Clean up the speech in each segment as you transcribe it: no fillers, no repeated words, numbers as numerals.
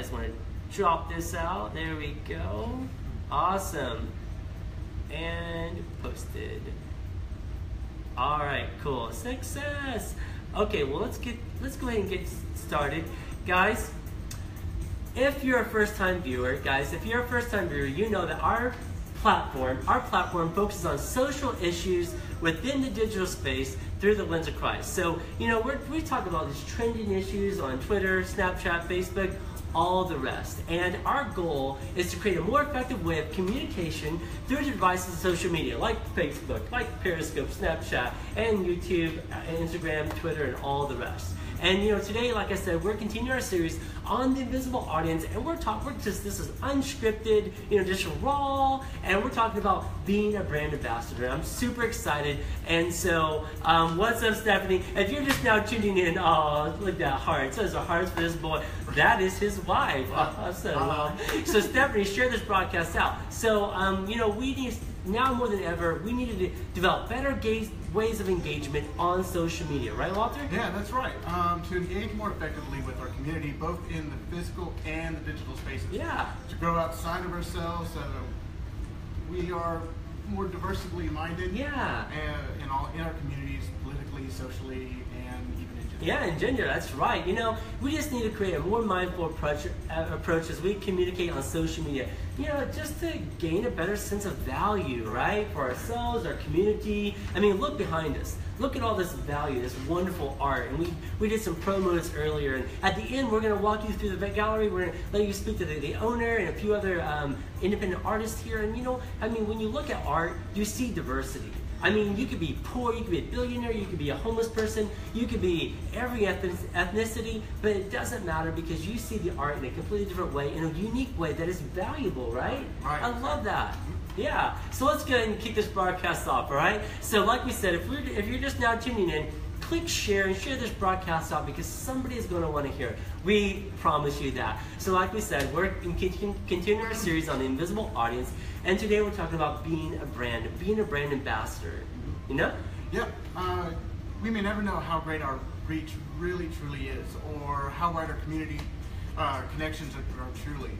just want to drop this out. There we go. Awesome. And posted. All right, cool. Success. Okay, well let's go ahead and get started, guys. If you're a first-time viewer, you know that our platform focuses on social issues within the digital space through the lens of Christ. So, we talk about these trending issues on Twitter, Snapchat, Facebook, all the rest. And our goal is to create a more effective way of communication through the devices of social media, like Facebook, like Periscope, Snapchat, and YouTube, Instagram, Twitter, and all the rest. And today, like I said, we're continuing our series on the invisible audience, and this is unscripted, just raw, and we're talking about being a brand ambassador. I'm super excited, and so what's up, Stephanie? If you're just now tuning in, oh, look at that heart. It says a heart for this boy. That is his wife. Awesome. So Stephanie, share this broadcast out. So we need, now more than ever, we need to develop better ways of engagement on social media, right, Walter? Yeah, that's right. To engage more effectively with our community, both in the physical and the digital spaces. Yeah. To grow outside of ourselves, we are more diversely minded. Yeah. In our communities, politically, socially, and even in gender. Yeah, in gender, that's right. We just need to create a more mindful approach as we communicate on social media. Just to gain a better sense of value, right? For ourselves, our community. I mean, look behind us. Look at all this value, this wonderful art. And we did some promos earlier. And at the end, we're going to walk you through the gallery. We're going to let you speak to the owner and a few other independent artists here. And when you look at art, you see diversity. I mean, you could be poor, you could be a billionaire, you could be a homeless person, you could be every ethnicity, but it doesn't matter because you see the art in a completely different way, in a unique way that is valuable, right? Right. I love that. Yeah. So let's go ahead and kick this broadcast off, all right? So like we said, if you're just now tuning in, click share and share this broadcast out because somebody is going to want to hear it. We promise you that. So like we said, we're continuing our series on the invisible audience, and today we're talking about being a brand ambassador. Yeah. We may never know how great our reach really truly is, or how wide our community connections are truly.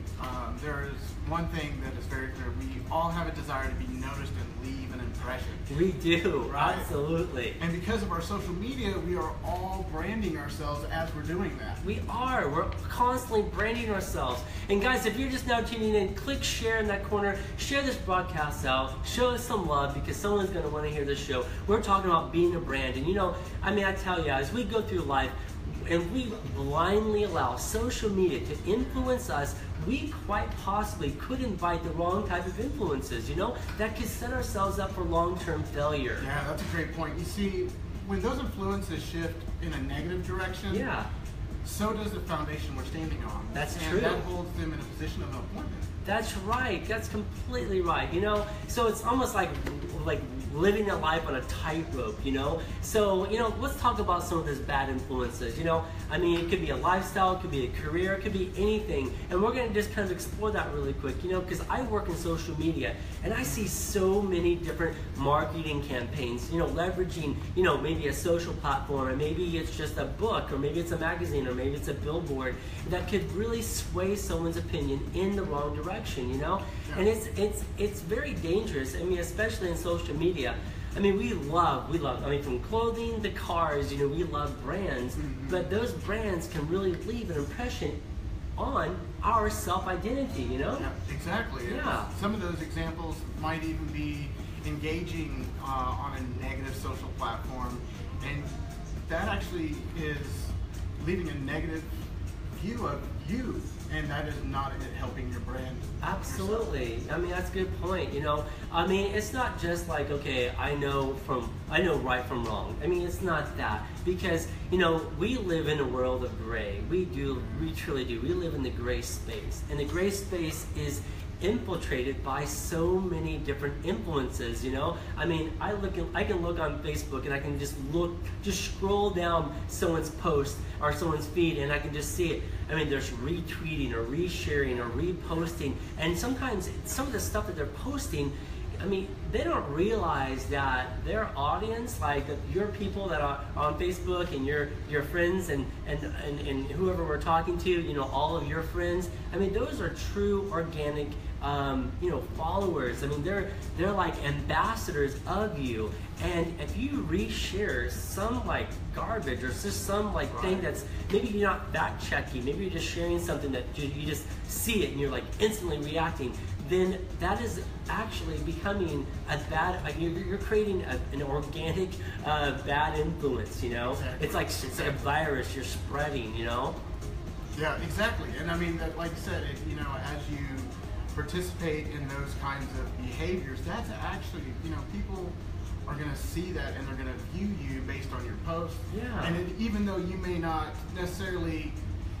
There is one thing that is very clear. We all have a desire to be noticed and leave an impression. We do, right? Absolutely. And because of our social media, we are all branding ourselves as we're doing that. We are. We're constantly branding ourselves. And guys, if you're just now tuning in, click share in that corner. Share this broadcast out. Show us some love because someone's going to want to hear this show. We're talking about being a brand. And I tell you, as we go through life, and we blindly allow social media to influence us, we quite possibly could invite the wrong type of influences, that could set ourselves up for long-term failure. Yeah, that's a great point. You see, when those influences shift in a negative direction, so does the foundation we're standing on. That's and true. And that holds them in a position of appointment. That's right. That's completely right. So it's almost like living a life on a tightrope. So let's talk about some of these bad influences. It could be a lifestyle, it could be a career, it could be anything, and we're going to just kind of explore that really quick. Because I work in social media and I see so many different marketing campaigns. Leveraging maybe a social platform, or maybe it's just a book, or maybe it's a magazine, or maybe it's a billboard that could really sway someone's opinion in the wrong direction. Yeah. And it's very dangerous. Especially in social media. We love, from clothing to cars, we love brands, but those brands can really leave an impression on our self-identity, Yeah, exactly. Yeah. Some of those examples might even be engaging on a negative social platform, and that actually is leaving a negative view of you, and that is not helping your brand. Absolutely. That's a good point. It's not just like, okay, I know right from wrong. It's not that, because we live in a world of gray. We truly do. We live in the gray space, and the gray space is infiltrated by so many different influences. I can look on Facebook and I can just scroll down someone's post or someone's feed, and I can just see it. There's retweeting or resharing or reposting, and sometimes some of the stuff that they're posting, I mean, they don't realize that their audience, like your people that are on Facebook and your friends and whoever we're talking to, you know, all of your friends. I mean, those are true organic, you know, followers. I mean, they're like ambassadors of you. And if you reshare some like garbage or just some like thing that's maybe you're not fact checking, maybe you're just sharing something that you just see it and you're like instantly reacting, then that is actually becoming a bad, you're creating an organic bad influence, you know? Exactly. It's like a virus you're spreading, you know? Yeah, exactly. And I mean, that, like you said, you know, as you participate in those kinds of behaviors, that's actually, you know, people are going to see that and they're going to view you based on your posts. Yeah. And even though you may not necessarily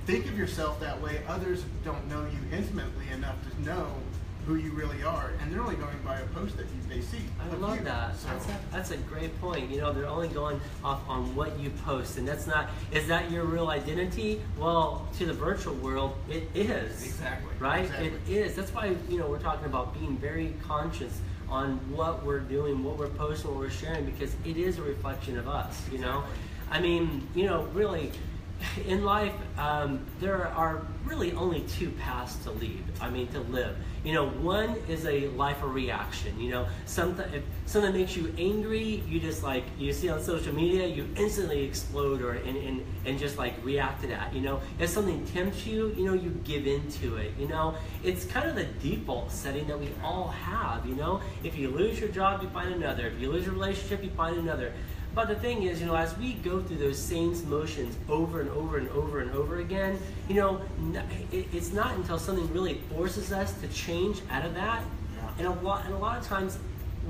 think of yourself that way, others don't know you intimately enough to know who you really are, and they're only going by a post that they see. I love that. So, That's a great point. You know, they're only going off on what you post, and that's not. Is that your real identity? Well, to the virtual world, it is. Exactly. Right. Exactly. It is. That's why, you know, we're talking about being very conscious on what we're doing, what we're posting, what we're sharing, because it is a reflection of us. You know, I mean, you know, really. In life, there are really only two paths to live. You know, one is a life of reaction. You know, if something makes you angry, you just like, you see on social media, you instantly explode and just like react to that. You know, if something tempts you, you know, you give into it. You know, it's kind of the default setting that we all have. You know, if you lose your job, you find another. If you lose your relationship, you find another. But the thing is, you know, as we go through those same motions over and over and over and over again, you know, it's not until something really forces us to change out of that, and a lot of times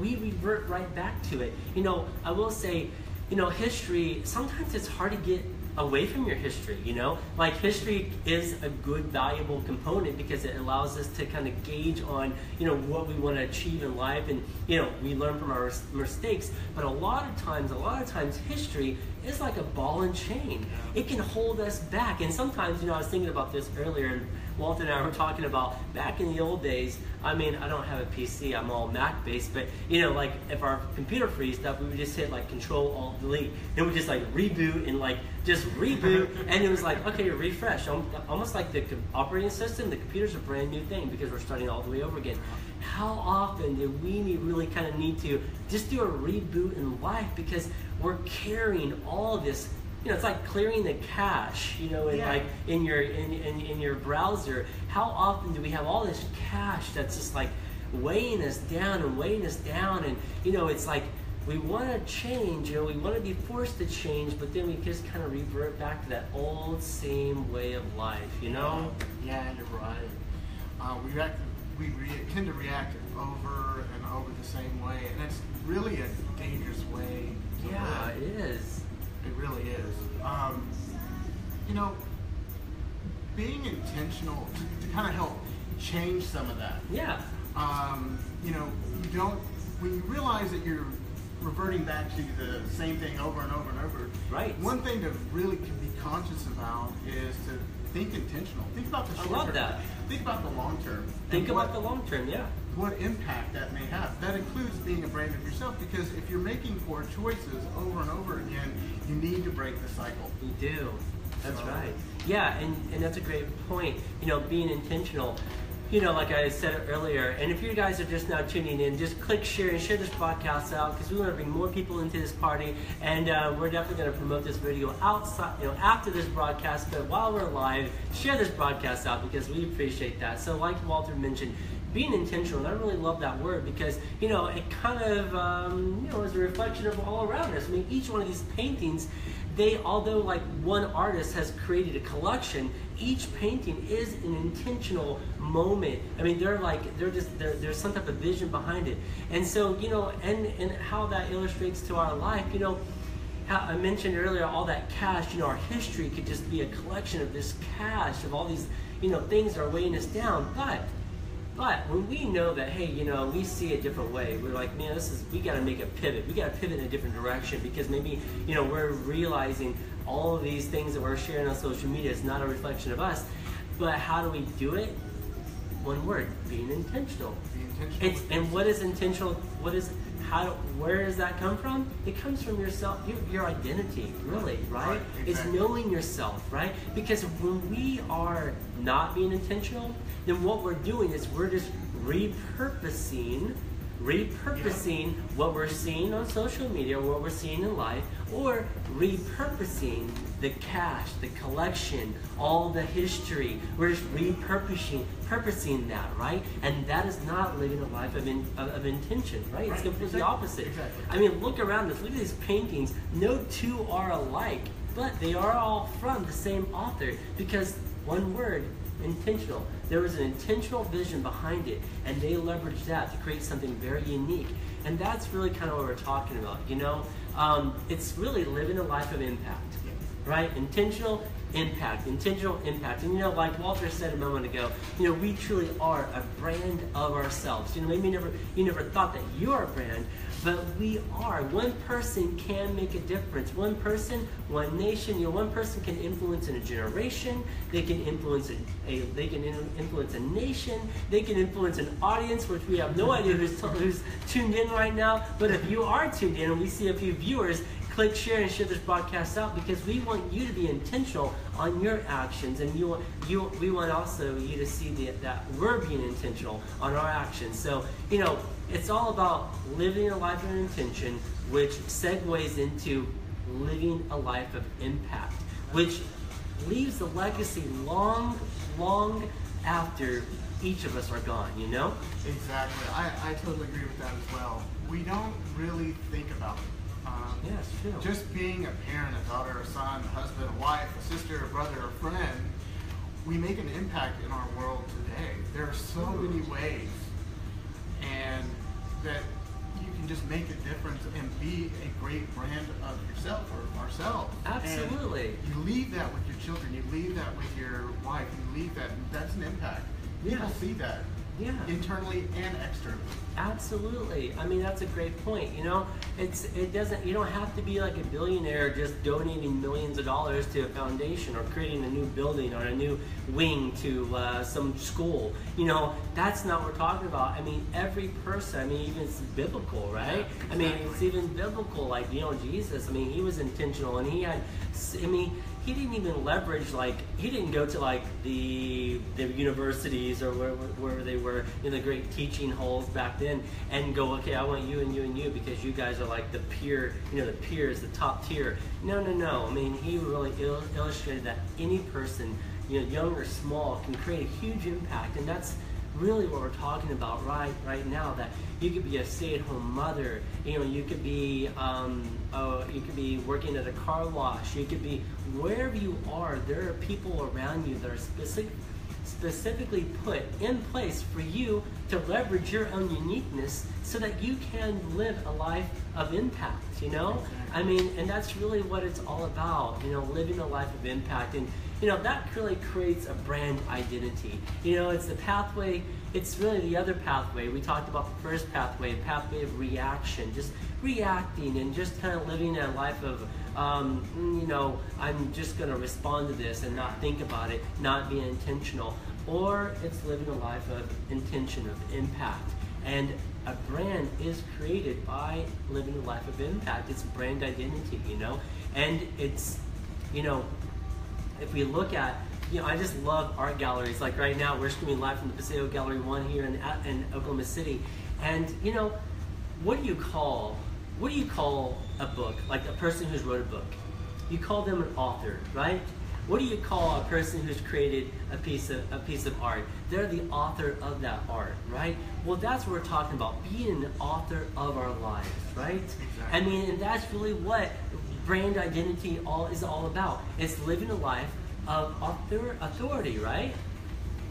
we revert right back to it. You know, I will say, you know, history, sometimes it's hard to get away from your history, you know? Like, history is a good, valuable component because it allows us to kind of gauge on, you know, what we want to achieve in life, and, you know, we learn from our mistakes. But a lot of times history is like a ball and chain. It can hold us back. And sometimes, you know, I was thinking about this earlier, and Walter and I were talking about back in the old days. I mean, I don't have a PC, I'm all Mac based, but you know, like if our computer freezed up, we would just hit like Control Alt Delete, and we just like reboot and like just reboot, and it was like, okay, refresh. Almost like the operating system, the computer's a brand new thing because we're starting all the way over again. How often do we really kind of need to just do a reboot in life, because we're carrying all of this. You know, it's like clearing the cache, you know, like in your browser. How often do we have all this cache that's just like weighing us down, and you know, it's like we want to change, you know, we want to be forced to change, but then we just kind of revert back to that old same way of life, you know? Yeah, you're right. We tend to react over and over the same way, and it's really a dangerous way to live. It is. It really is. You know, being intentional to kind of help change some of that. Yeah. You know, when you realize that you're reverting back to the same thing over and over and over. Right. One thing to really be conscious about is to think intentional. Think about the short term. I love that. Think about the long term. Think about the long term, yeah. What impact that may have. That includes being a brand of yourself, because if you're making poor choices over and over again, you need to break the cycle. You do. That's right. Yeah, and that's a great point. You know, being intentional. You know, like I said earlier, and if you guys are just now tuning in, just click share and share this podcast out, because we want to bring more people into this party, and we're definitely going to promote this video outside, you know, after this broadcast. But while we're live, share this broadcast out, because we appreciate that. So, like Walter mentioned, being intentional, and I really love that word, because, you know, it kind of, you know, is a reflection of all around us. I mean, each one of these paintings, although like one artist has created a collection, each painting is an intentional moment. I mean, there's some type of vision behind it. And so, you know, and how that illustrates to our life, you know, how I mentioned earlier, all that cache, you know, our history could just be a collection of this cache of all these, you know, things that are weighing us down. But when we know that, hey, you know, we see a different way, we're like, man, we got to make a pivot. We got to pivot in a different direction, because maybe, you know, we're realizing all of these things that we're sharing on social media is not a reflection of us. But how do we do it? one word, being intentional. Be intentional. And what is intentional? Where does that come from? It comes from yourself, your identity, really, right? Right, exactly. It's knowing yourself, right? Because when we are not being intentional, then what we're doing is we're just repurposing what we're seeing on social media, what we're seeing in life, or repurposing the cash, the collection, all the history. We're just repurposing that, right? And that is not living a life of intention, right? It's completely opposite. Exactly. I mean, look around us. Look at these paintings. No two are alike, but they are all from the same author because one word, intentional. There was an intentional vision behind it, and they leveraged that to create something very unique. And that's really kind of what we're talking about, you know? It's really living a life of impact, right? Intentional impact. And you know, like Walter said a moment ago, you know, we truly are a brand of ourselves. You know, maybe you never thought that you are a brand, but we are. One person can make a difference. One person, one nation. You know, one person can influence in a generation. They can influence influence a nation. They can influence an audience, which we have no idea who's tuned in right now. But if you are tuned in, and we see a few viewers, click share and share this broadcast out because we want you to be intentional on your actions, and we want also you to see that we're being intentional on our actions. So, you know, it's all about living a life of intention, which segues into living a life of impact, which leaves a legacy long after each of us are gone, you know? Exactly. I totally agree with that as well. We don't really think about it. Yeah, it's true. Just being a parent, a daughter, a son, a husband, a wife, a sister, a brother, a friend, we make an impact in our world today. There are so many ways, and that you can just make a difference and be a great brand of yourself or ourselves. Absolutely. And you leave that with your children. You leave that with your wife. You leave that. That's an impact. People see that. Yeah. Internally and externally. Absolutely. I mean, that's a great point. You know, you don't have to be like a billionaire just donating millions of dollars to a foundation or creating a new building or a new wing to some school. You know, that's not what we're talking about. I mean, every person, I mean, even it's biblical, right? Yeah, exactly. I mean, it's even biblical, like, you know, Jesus, I mean, he was intentional, and he didn't even leverage, like, he didn't go to like the universities or where they were in the great teaching halls back then and go, okay, I want you and you and you because you guys are like the peer, you know, the peers, the top tier. No. I mean, he really illustrated that any person, you know, young or small, can create a huge impact, and that's really what we're talking about right now. That you could be a stay-at-home mother, you know, you could be working at a car wash, you could be wherever you are. There are people around you that are specifically put in place for you to leverage your own uniqueness so that you can live a life of impact, you know? I mean, and that's really what it's all about, you know, living a life of impact. And, you know, that really creates a brand identity. You know, it's the pathway, it's really the other pathway. We talked about the first pathway of reaction, just reacting and just kind of living a life of, you know, I'm just going to respond to this and not think about it, not being intentional. Or it's living a life of intention, of impact. And a brand is created by living a life of impact. It's brand identity, you know? And it's, you know, if we look at, you know, I just love art galleries. Like right now, we're streaming live from the Paseo Gallery 1 here in Oklahoma City. And, you know, what do you call a book? Like a person who's wrote a book. You call them an author, right? What do you call a person who's created a piece of art? They're the author of that art, right? Well, that's what we're talking about, being an author of our lives, right? Exactly. I mean, and that's really what brand identity is all about. It's living a life of authority, right?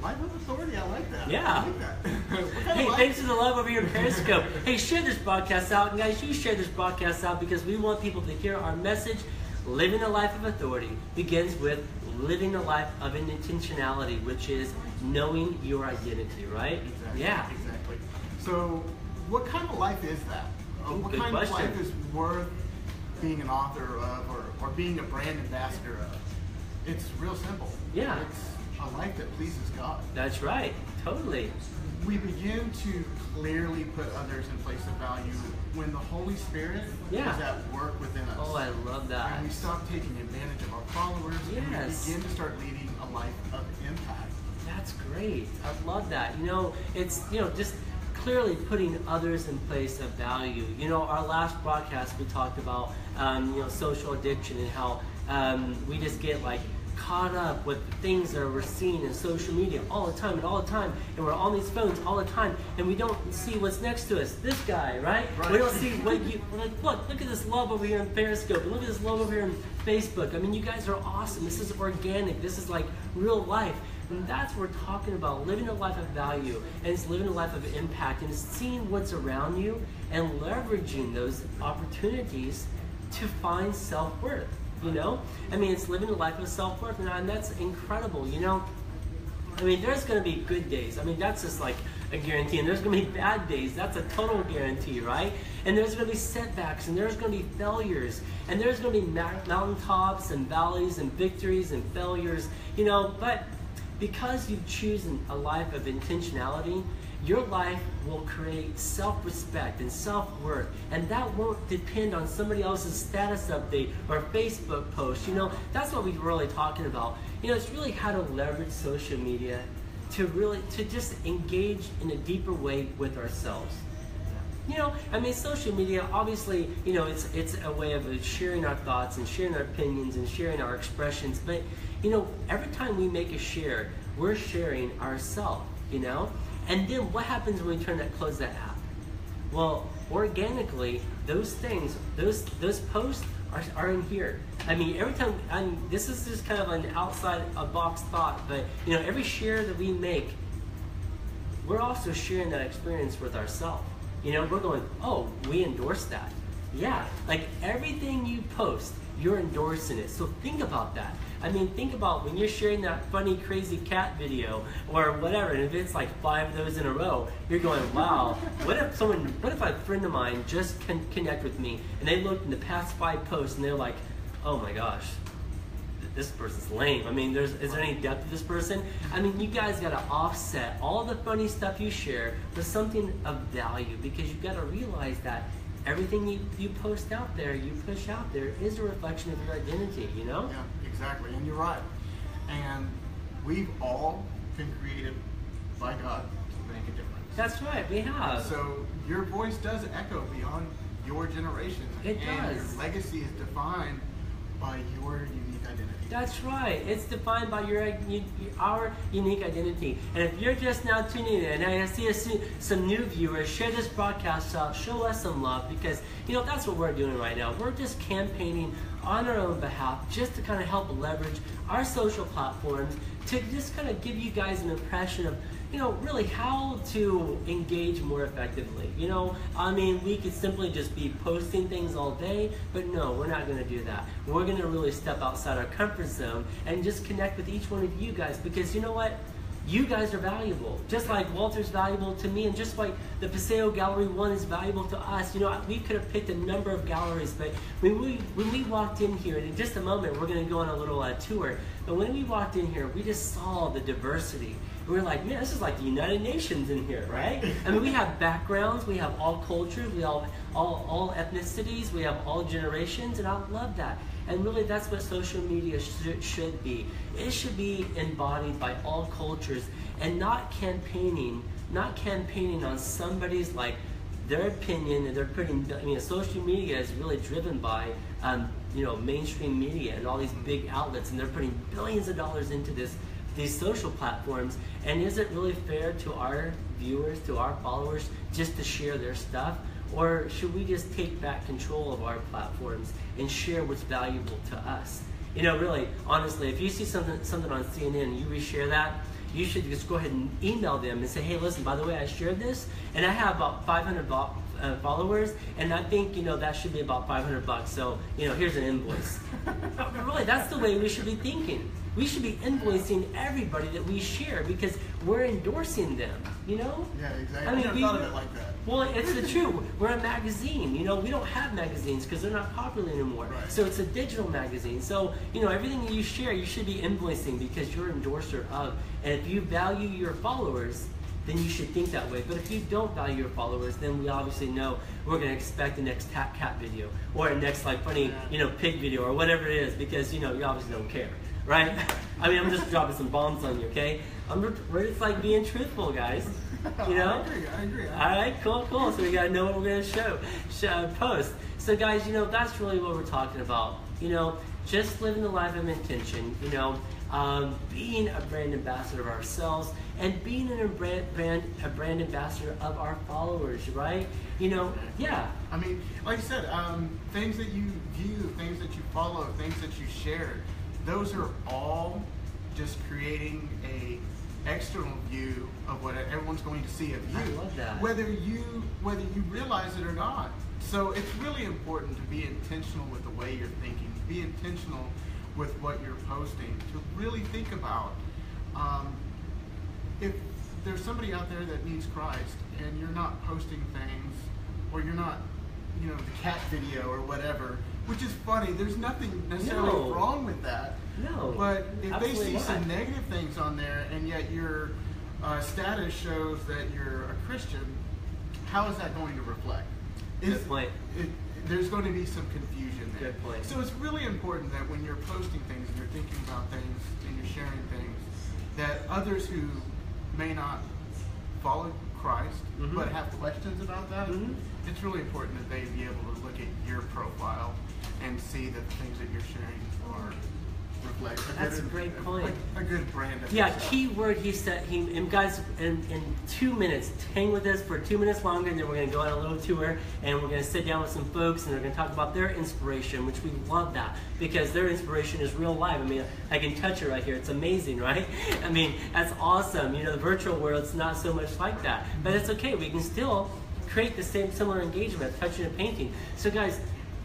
Life of authority, I like that. Yeah. I like that. Hey, thanks for the love over your Periscope. Hey, share this broadcast out. And guys, you share this broadcast out because we want people to hear our message. Living a life of authority begins with living a life of intentionality, which is knowing your identity, right? Exactly. Yeah. Exactly. So, what kind of life is that? What Good kind question. of life is worth being an author of or being a brand ambassador of? It's real simple. Yeah. a life that pleases God. That's right. Totally. We begin to clearly put others in place of value when the Holy Spirit is at work within us. Oh, I love that. And we stop taking advantage of our followers, and we begin to start leading a life of impact. That's great. I love that. It's, just clearly putting others in place of value. Our last broadcast we talked about, social addiction and how we just get caught up with the things that we're seeing in social media all the time, and we're on these phones all the time, and we don't see what's next to us. This guy, right? We don't see what look at this love over here in Periscope, and look at this love over here in Facebook. I mean, you guys are awesome. This is organic. This is like real life. And that's what we're talking about, living a life of value, and it's living a life of impact, and it's seeing what's around you and leveraging those opportunities to find self-worth. It's living a life of self-worth, and that's incredible. There's going to be good days. That's just like a guarantee, and there's going to be bad days. That's a total guarantee, right? And there's going to be setbacks, and there's going to be failures, and there's going to be mountaintops and valleys and victories and failures, but because you've chosen a life of intentionality, your life will create self-respect and self-worth, and that won't depend on somebody else's status update or Facebook post. That's what we're really talking about. It's really how to leverage social media to just engage in a deeper way with ourselves. Social media, obviously, it's a way of sharing our thoughts and sharing our opinions and sharing our expressions, but, every time we make a share, we're sharing ourselves, And then what happens when we close that app? Well, organically, those things, those posts are in here. Every time, this is just kind of an outside a box thought, but every share that we make, we're also sharing that experience with ourselves. We're going, oh, we endorse that. Yeah, everything you post, you're endorsing it. So think about that. Think about when you're sharing that funny, crazy cat video or whatever, and if it's 5 of those in a row, you're going, wow, what if a friend of mine just connect with me, and they looked in the past 5 posts, and they're like, oh my gosh, this person's lame. Is there any depth to this person? You guys got to offset all the funny stuff you share with something of value, because you've got to realize that everything you post out there, you push out there, is a reflection of your identity, Yeah, exactly, and you're right. And we've all been created by God to make a difference. That's right, we have. So your voice does echo beyond your generation. It does. Your legacy is defined by your unique identity. That's right. It's defined by our unique identity. And if you're just now tuning in, and I see some new viewers, share this broadcast out, show us some love, because that's what we're doing right now. We're just campaigning on our own behalf, just to kind of help leverage our social platforms to just kind of give you guys an impression of really how to engage more effectively. We could simply just be posting things all day, but no, we're not going to do that. We're going to really step outside our comfort zone and just connect with each one of you guys, because you know what? You guys are valuable. Just like Walter's valuable to me, and just like the Paseo Gallery 1 is valuable to us. We could have picked a number of galleries, but when we walked in here, and in just a moment we're going to go on a little tour, but when we walked in here, we just saw the diversity. We were like, man, this is like the United Nations in here, right? We have backgrounds, we have all cultures, we have all ethnicities, we have all generations, and I love that. And really, that's what social media should be. It should be embodied by all cultures, and not campaigning on somebody's their opinion, and they're putting. Social media is really driven by mainstream media and all these big outlets, and they're putting billions of dollars into these social platforms. And is it really fair to our viewers, to our followers, just to share their stuff? Or should we just take back control of our platforms and share what's valuable to us? Really, honestly, if you see something on CNN and you reshare that, you should just go ahead and email them and say, hey, listen, by the way, I shared this, and I have about 500 followers, and I think, that should be about $500. So, here's an invoice. Really, that's the way we should be thinking. we should be influencing everybody that we share because we're endorsing them, you know? Yeah, exactly. I mean, never thought of it like that. Well, it's the truth. We're a magazine, you know? We don't have magazines because they're not popular anymore. Right. So it's a digital magazine. So, you know, everything that you share, you should be influencing because you're an endorser of. And if you value your followers, then you should think that way. But if you don't value your followers, then we obviously know we're going to expect the next cat video or a next like funny, you know, pig video or whatever it is because, you know, you obviously don't care, right? I mean, I'm just dropping some bombs on you, okay? We're just like being truthful, guys. You know? I agree. All right, cool. So we got to know what we're going to post. So guys, you know, that's really what we're talking about. You know, just living the life of intention, you know, being a brand ambassador of ourselves and being a brand ambassador of our followers, right? You know, yeah. I mean, like I said, things that you view, things that you follow, things that you share, those are all just creating a external view of what everyone's going to see of you. I love that. Whether you realize it or not. So it's really important to be intentional with the way you're thinking, be intentional with what you're posting, to really think about if there's somebody out there that needs Christ and you're not posting things, or you're not, you know, the cat video or whatever, which is funny. There's nothing necessarily wrong with that. No. But if they see not. some negative things on there and yet your status shows that you're a Christian, how is that going to reflect? Good point. There's going to be some confusion there. Good point. So it's really important that when you're posting things and you're thinking about things and you're sharing things, that others who may not follow Christ but have questions about that, it's really important that they be able to look at your profile and see that the things that you're sharing are reflect. That's a great point. A good brand of Yeah, yourself. key word he said, and guys, in 2 minutes, hang with us for 2 minutes longer, and then we're going to go on a little tour, and we're going to sit down with some folks, and they're going to talk about their inspiration, which we love that, because their inspiration is real life. I mean, I can touch it right here. It's amazing, right? I mean, that's awesome. You know, the virtual world's not so much like that, but it's okay. We can still create the same similar engagement, touching and painting. So guys,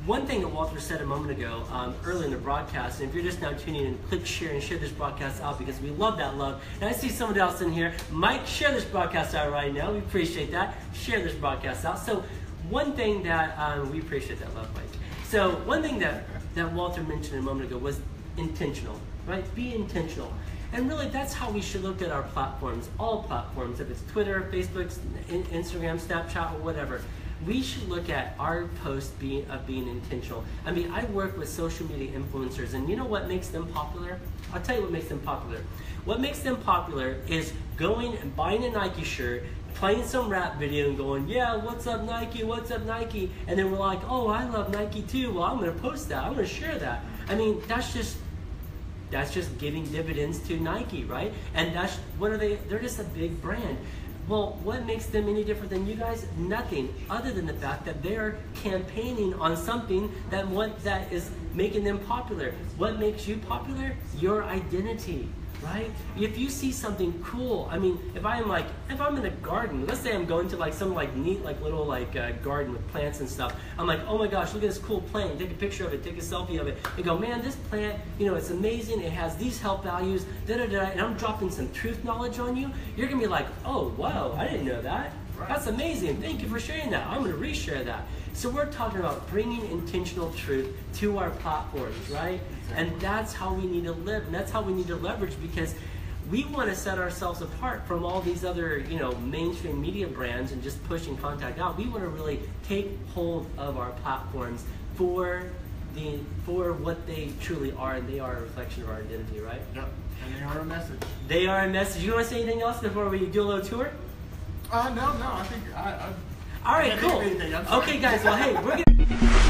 one thing that Walter said a moment ago, early in the broadcast, and if you're just now tuning in, click share and share this broadcast out because we love that love. And I see someone else in here. Mike, share this broadcast out right now. We appreciate that. Share this broadcast out. So one thing that, we appreciate that love, Mike. So one thing that Walter mentioned a moment ago was intentional, right? Be intentional. And really, that's how we should look at our platforms, all platforms, if it's Twitter, Facebook, Instagram, Snapchat, or whatever. We should look at our posts being intentional. I mean, I work with social media influencers, and you know what makes them popular? I'll tell you what makes them popular. What makes them popular is going and buying a Nike shirt, playing some rap video and going, yeah, what's up Nike, what's up Nike? And then we're like, oh, I love Nike too. Well, I'm going to post that. I'm going to share that. I mean, that's just giving dividends to Nike, right? And that's, what are they? They're just a big brand. Well, what makes them any different than you guys? Nothing, other than the fact that they're campaigning on something that is making them popular. What makes you popular? Your identity, right? If you see something cool, I mean, if I'm in a garden, let's say I'm going to like some like neat like little like garden with plants and stuff. I'm like, oh my gosh, look at this cool plant. Take a picture of it, take a selfie of it, and go, man, this plant, you know, it's amazing. It has these health values, and I'm dropping some truth knowledge on you. You're gonna be like, oh wow, I didn't know that. That's amazing. Thank you for sharing that. I'm gonna reshare that. So we're talking about bringing intentional truth to our platforms, right? And that's how we need to live, and that's how we need to leverage, because we want to set ourselves apart from all these other, you know, mainstream media brands and just pushing contact out. We want to really take hold of our platforms for what they truly are, and they are a reflection of our identity, right? Yep. And they are a message. They are a message. You want to say anything else before we do a little tour? No. I think All right, I cool. think anything. I'm sorry. Okay, guys. Well, hey, we're gonna.